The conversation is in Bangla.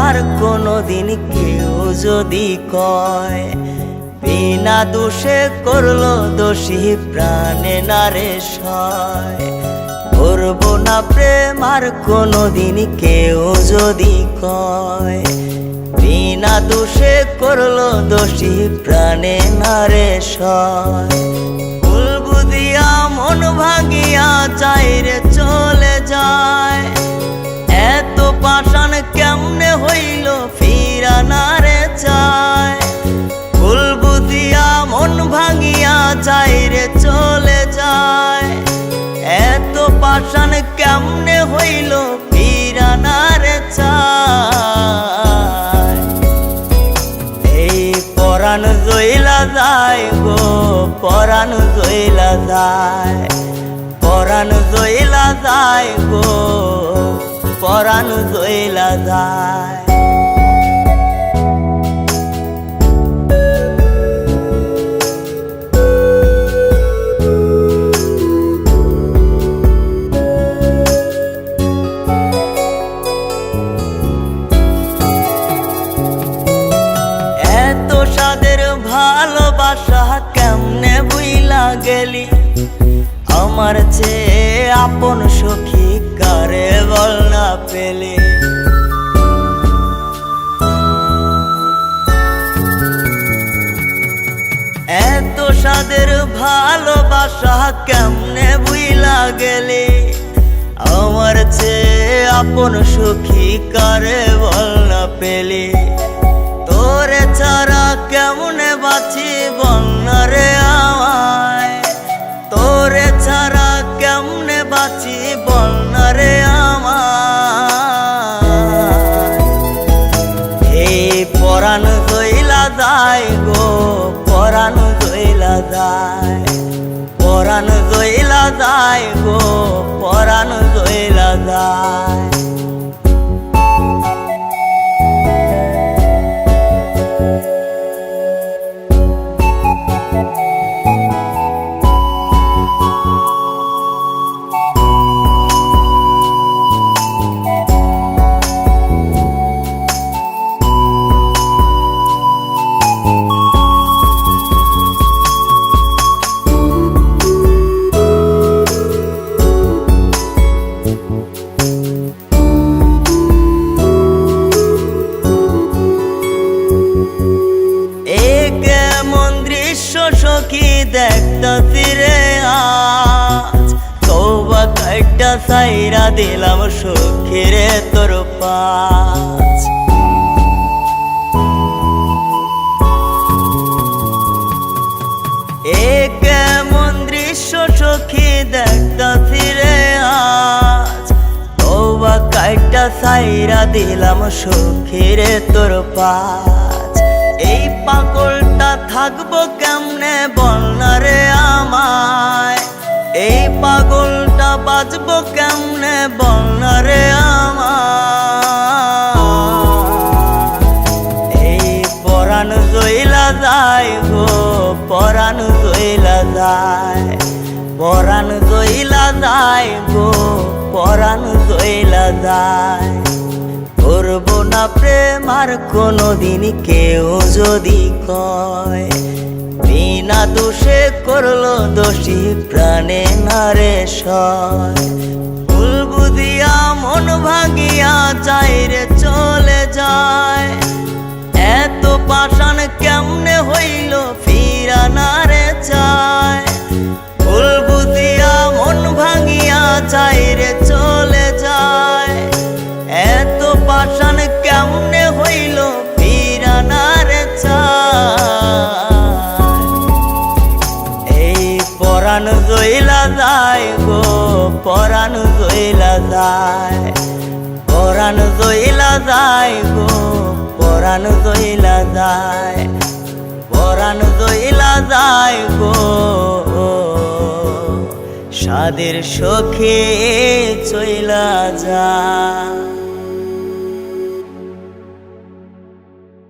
আর কোনোদিন কেউ যদি কয় বিনা দোষে করলো দোষী প্রাণে নারে সয়, করবো না প্রেম আর কোনোদিন কেউ যদি কয় বিনা দোষে করলো দোষী প্রাণে নারে সয়। ভুল বুঝিয়া মন ভাঙিয়া চাইরে চলে যায়, এত পাষাণ কেমনে হইল ফিরা নারে চায়। ভুল বুঝিয়া মন ভাঙিয়া চাইরে চলে যায়, এত পাষাণ কেমনে হইল ফিরা নারে চায়। এই পরাণ জইলা যায় গো, পরাণ জইলা যায়, পরাণ জইলা যায় গো, পরাণ জইলা যায়। এত সাদের ভালোবাসা কেমনে বুইলা গেলি, আমার চেয়ে আপন সখী কারে বল না পেলি। এত সাদের ভালোবাসা কেমনে বুইলা গেলি, আমার চেয়ে আপন সখী কারে বল না পেলি। তোরে ছাড়া কেমনে বাঁচি বল না রে আমায়, তোরে ছাড়া কেমনে বাঁচি বল না রে আমায়। এই পরাণ জইলা যায় গো, পরাণ জইলা যায়, পরাণ জইলা যায় গো, পরাণ জইলা যায়। সখী দেখতাছি রে আজ, তওবা কাইটা সাইরা দিলাম সখী রে তোর পাশ। এ কেমন দৃশ্য সখী দেখতাছি রে আজ, তওবা কাইটা সাইরা দিলাম সখী রে তোর পাশ। এই পাগলটা থাকবো কেমনে বল না রে আমায়, এই পাগলটা বাঁচবো কেমনে বল না রে আমায়। এই পরাণ জইলা যায় গো, পরাণ জইলা যায়, পরাণ জইলা যায় গো, পরাণ জইলা যায়। করবো না প্রেম আর কোনোদিন কেউ যদি কয় বিনা দোষে করলো দোষী প্রাণে নারে সয়। ভুল বুঝিয়া মন ভাঙিয়া চাইরে চলে যায়, এত পাষাণ কেমনে হইল ফিরা নারে চায়। ভুল বুঝিয়া মন ভাঙিয়া চাইরে চলে যায়, এত পাষাণ কেমনে হইল ফিরা নারে চায়। এই পরাণ জইলা যায় গো, পরাণ জইলা যায়, পরাণ জইলা যায় গো, পরাণ জইলা যায়, পরাণ জইলা যায় গো। সাদের সখী চইলা যায়।